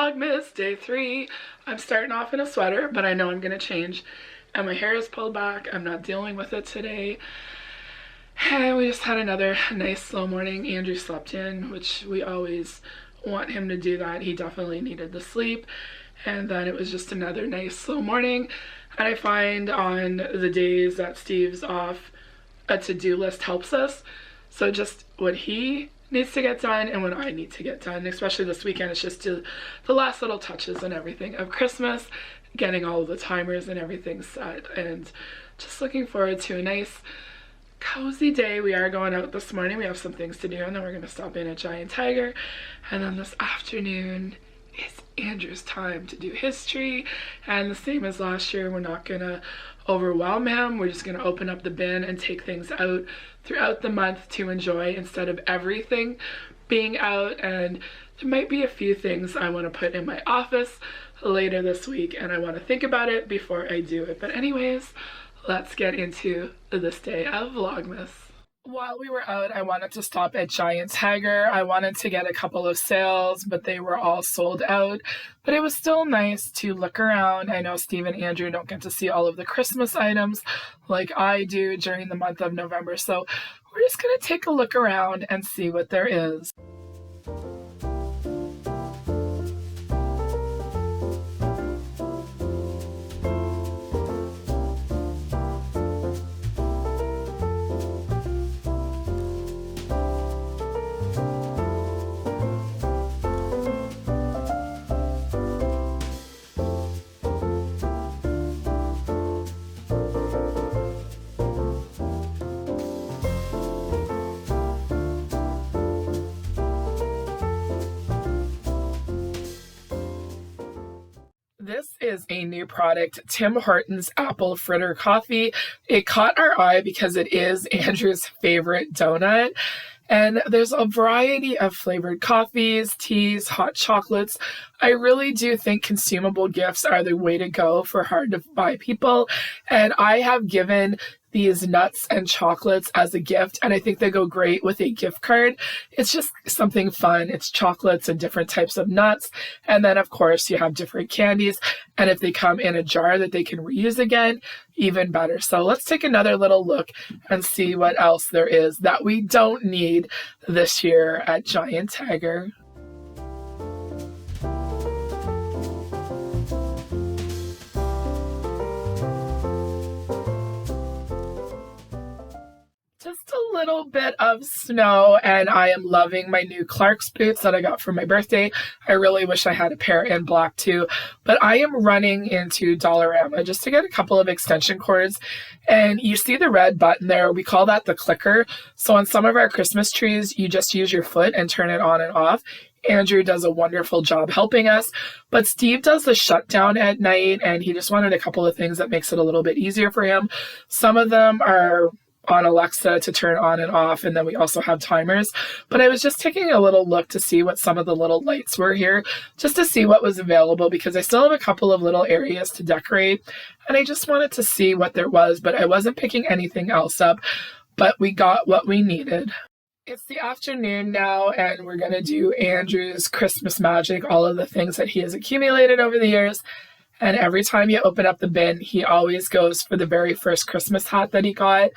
Vlogmas day 3. I'm starting off in a sweater, but I know I'm gonna change. And my hair is pulled back. I'm not dealing with it today. And we just had another nice slow morning. Andrew slept in, which we always want him to do that. He definitely needed the sleep. And then it was just another nice slow morning. And I find on the days that Steve's off, a to-do list helps us. So just what he needs to get done and what I need to get done, especially this weekend, it's just the last little touches and everything of Christmas, getting all of the timers and everything set, and just looking forward to a nice cozy day. We are going out this morning. We have some things to do, and then we're going to stop in at Giant Tiger. And then this afternoon is Andrew's time to do his tree, and the same as last year, we're not going to overwhelm him. We're just going to open up the bin and take things out throughout the month to enjoy instead of everything being out. And there might be a few things I want to put in my office later this week, and I want to think about it before I do it. But anyways, let's get into this day of Vlogmas. While we were out, I wanted to stop at Giant Tiger. I wanted to get a couple of sales, but they were all sold out. But it was still nice to look around. I know Steve and Andrew don't get to see all of the Christmas items like I do during the month of November. So we're just going to take a look around and see what there is. This is a new product, Tim Hortons Apple Fritter Coffee. It caught our eye because it is Andrew's favorite donut. And there's a variety of flavored coffees, teas, hot chocolates. I really do think consumable gifts are the way to go for hard to buy people. And I have given these nuts and chocolates as a gift, and I think they go great with a gift card. It's just something fun. It's chocolates and different types of nuts. And then, of course, you have different candies. And if they come in a jar that they can reuse again, even better. So let's take another little look and see what else there is that we don't need this year at Giant Tiger. Just a little bit of snow, and I am loving my new Clark's boots that I got for my birthday. I really wish I had a pair in black too, but I am running into Dollarama just to get a couple of extension cords. And you see the red button there, we call that the clicker. So on some of our Christmas trees, you just use your foot and turn it on and off. Andrew does a wonderful job helping us, but Steve does the shutdown at night, and he just wanted a couple of things that makes it a little bit easier for him. Some of them are on Alexa to turn on and off, and then we also have timers. But I was just taking a little look to see what some of the little lights were here, just to see what was available, because I still have a couple of little areas to decorate, and I just wanted to see what there was, but I wasn't picking anything else up, but we got what we needed. It's the afternoon now, and we're going to do Andrew's Christmas magic, all of the things that he has accumulated over the years. And every time you open up the bin, he always goes for the very first Christmas hat that he got.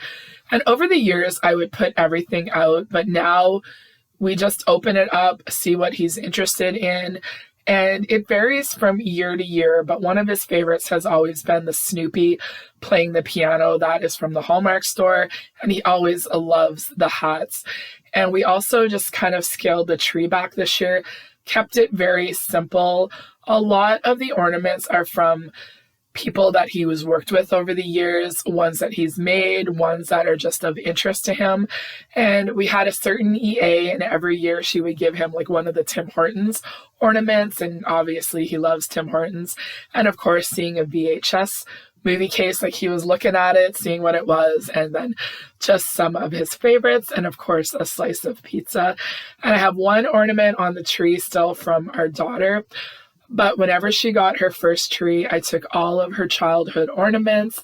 And over the years, I would put everything out, but now we just open it up, see what he's interested in. And it varies from year to year, but one of his favorites has always been the Snoopy playing the piano. That is from the Hallmark store, and he always loves the hats. And we also just kind of scaled the tree back this year, kept it very simple. A lot of the ornaments are from people that he was worked with over the years, ones that he's made, ones that are just of interest to him. And we had a certain EA, and every year she would give him like one of the Tim Hortons ornaments, and obviously he loves Tim Hortons. And of course, seeing a VHS movie case, like he was looking at it, seeing what it was, and then just some of his favorites, and of course a slice of pizza. And I have one ornament on the tree still from our daughter. But whenever she got her first tree, I took all of her childhood ornaments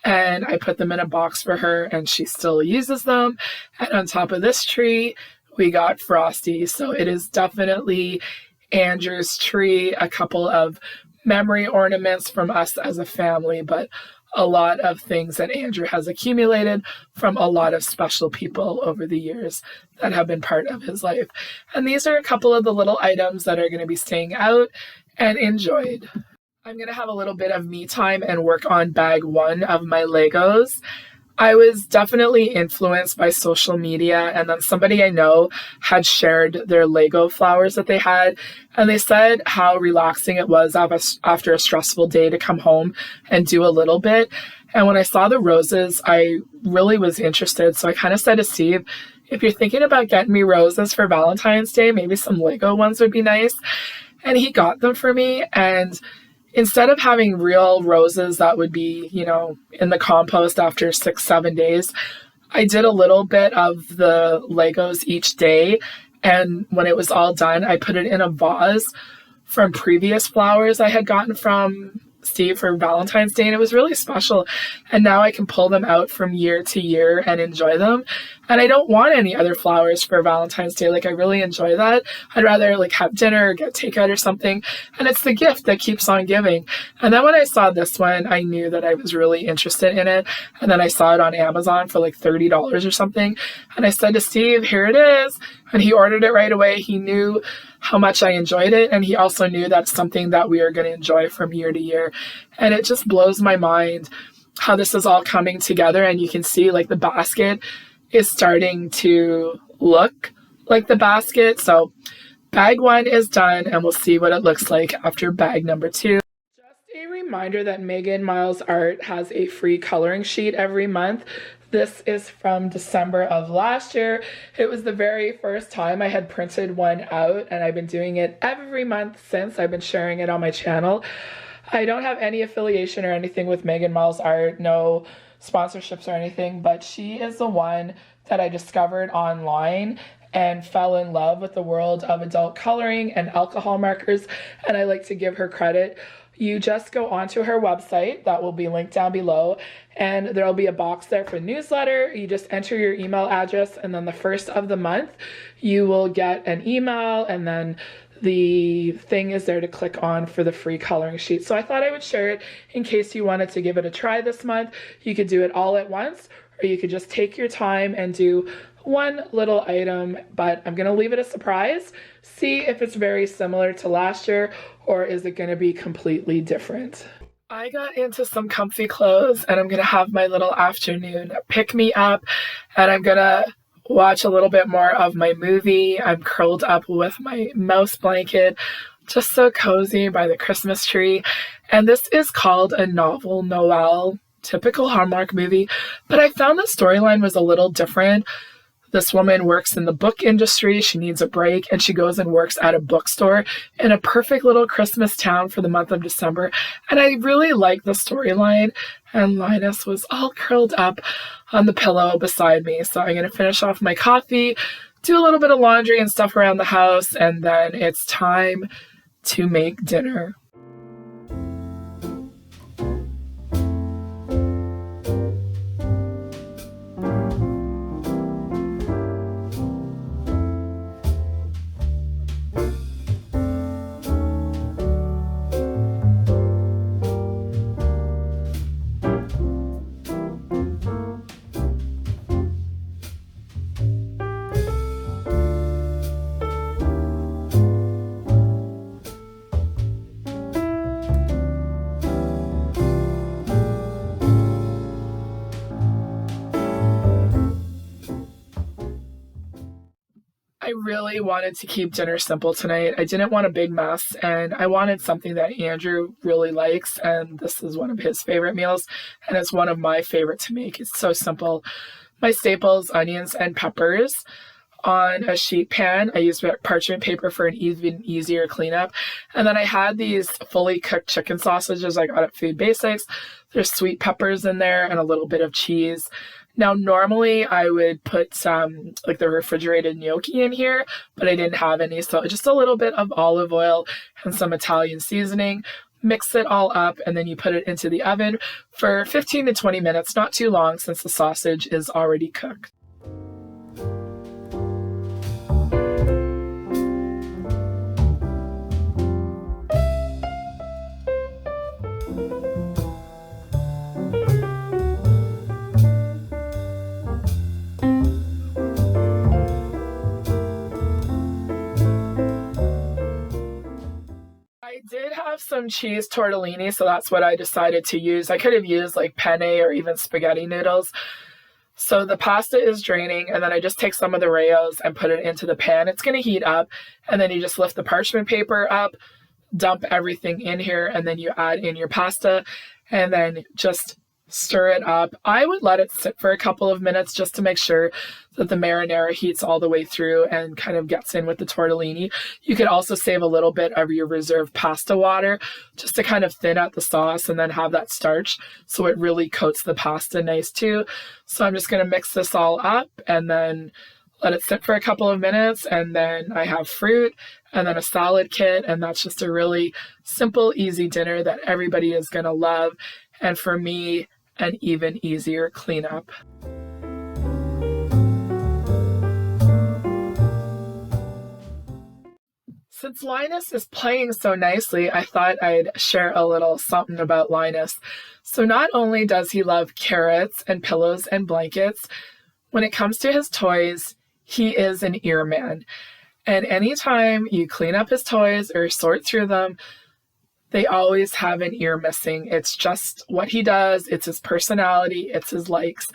and I put them in a box for her, and she still uses them. And on top of this tree, we got Frosty. So it is definitely Andrew's tree, a couple of memory ornaments from us as a family, but a lot of things that Andrew has accumulated from a lot of special people over the years that have been part of his life. And these are a couple of the little items that are going to be staying out and enjoyed. I'm going to have a little bit of me time and work on bag 1 of my Legos. I was definitely influenced by social media, and then somebody I know had shared their Lego flowers that they had, and they said how relaxing it was after a stressful day to come home and do a little bit. And when I saw the roses, I really was interested. So I kind of said to Steve, if you're thinking about getting me roses for Valentine's Day, maybe some Lego ones would be nice. And he got them for me, and instead of having real roses that would be, in the compost after 6-7 days, I did a little bit of the Legos each day. And when it was all done, I put it in a vase from previous flowers I had gotten from Steve for Valentine's Day, and it was really special. And now I can pull them out from year to year and enjoy them. And I don't want any other flowers for Valentine's Day. I really enjoy that. I'd rather have dinner or get takeout or something. And it's the gift that keeps on giving. And then when I saw this one, I knew that I was really interested in it. And then I saw it on Amazon for $30 or something. And I said to Steve, here it is. And he ordered it right away. He knew how much I enjoyed it. And he also knew that's something that we are going to enjoy from year to year. And it just blows my mind how this is all coming together. And you can see the basket is starting to look like the basket. So bag 1 is done, and we'll see what it looks like after bag number 2. Just a reminder that Megan Miles Art has a free coloring sheet every month. This is from December of last year. It was the very first time I had printed one out, and I've been doing it every month since. I've been sharing it on my channel. I don't have any affiliation or anything with Megan Miles Art, no sponsorships or anything, but she is the one that I discovered online and fell in love with the world of adult coloring and alcohol markers, and I like to give her credit. You just go onto her website, that will be linked down below, and there'll be a box there for newsletter. You just enter your email address, and then the first of the month you will get an email, and then the thing is there to click on for the free coloring sheet. So I thought I would share it in case you wanted to give it a try this month. You could do it all at once, or you could just take your time and do one little item, but I'm going to leave it a surprise. See if it's very similar to last year, or is it going to be completely different. I got into some comfy clothes, and I'm going to have my little afternoon pick me up, and I'm going to watch a little bit more of my movie. I'm curled up with my mouse blanket, just so cozy by the Christmas tree. And this is called A Novel Noel, typical Hallmark movie, but I found the storyline was a little different. This woman works in the book industry. She needs a break, and she goes and works at a bookstore in a perfect little Christmas town for the month of December. And I really like the storyline. And Linus was all curled up on the pillow beside me. So I'm going to finish off my coffee, do a little bit of laundry and stuff around the house, and then it's time to make dinner. I really wanted to keep dinner simple tonight. I didn't want a big mess, and I wanted something that Andrew really likes, and this is one of his favorite meals, and it's one of my favorite to make. It's so simple. My staples, onions and peppers on a sheet pan. I used parchment paper for an even easier cleanup. And then I had these fully cooked chicken sausages I got at Food Basics. There's sweet peppers in there and a little bit of cheese. Now, normally I would put some, the refrigerated gnocchi in here, but I didn't have any. So just a little bit of olive oil and some Italian seasoning. Mix it all up, and then you put it into the oven for 15 to 20 minutes, not too long since the sausage is already cooked. I did have some cheese tortellini, so that's what I decided to use. I could have used like penne or even spaghetti noodles. So the pasta is draining, and then I just take some of the Rayo's and put it into the pan. It's going to heat up, and then you just lift the parchment paper up, dump everything in here, and then you add in your pasta, and then just stir it up. I would let it sit for a couple of minutes just to make sure that the marinara heats all the way through and kind of gets in with the tortellini. You could also save a little bit of your reserved pasta water just to kind of thin out the sauce and then have that starch so it really coats the pasta nice too. So I'm just going to mix this all up and then let it sit for a couple of minutes, and then I have fruit and then a salad kit, and that's just a really simple, easy dinner that everybody is going to love, and for me, an even easier cleanup. Since Linus is playing so nicely, I thought I'd share a little something about Linus. So not only does he love carrots and pillows and blankets, when it comes to his toys, he is an ear man. And anytime you clean up his toys or sort through them, they always have an ear missing. It's just what he does. It's his personality. It's his likes.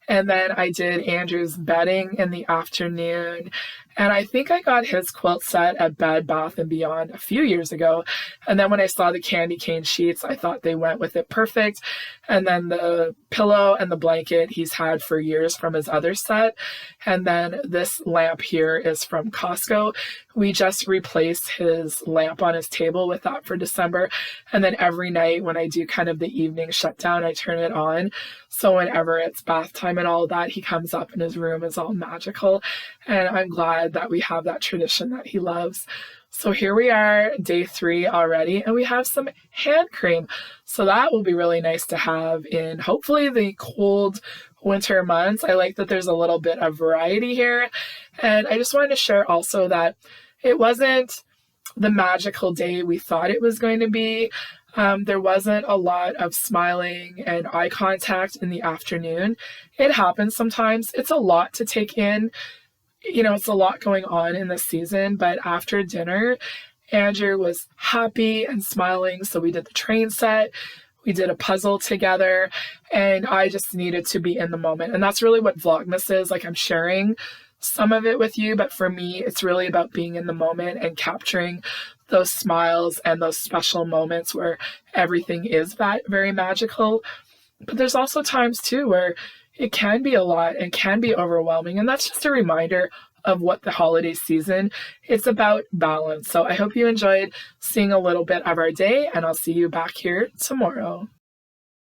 And then I did Andrew's bedding in the afternoon. And I think I got his quilt set at Bed Bath & Beyond a few years ago. And then when I saw the candy cane sheets, I thought they went with it perfect. And then the pillow and the blanket he's had for years from his other set. And then this lamp here is from Costco. We just replaced his lamp on his table with that for December. And then every night when I do kind of the evening shutdown, I turn it on. So whenever it's bath time and all of that, he comes up and his room is all magical. And I'm glad that we have that tradition that he loves. So here we are, day 3 already, and we have some hand cream. So that will be really nice to have in hopefully the cold winter months. I like that there's a little bit of variety here. And I just wanted to share also that it wasn't the magical day we thought it was going to be. There wasn't a lot of smiling and eye contact in the afternoon. It happens sometimes. It's a lot to take in. You know, it's a lot going on in this season, but after dinner, Andrew was happy and smiling. So we did the train set, we did a puzzle together, and I just needed to be in the moment. And that's really what Vlogmas is. Like, I'm sharing some of it with you, but for me, it's really about being in the moment and capturing those smiles and those special moments where everything is very magical. But there's also times too where it can be a lot and can be overwhelming. And that's just a reminder of what the holiday season is about, balance. So I hope you enjoyed seeing a little bit of our day, and I'll see you back here tomorrow.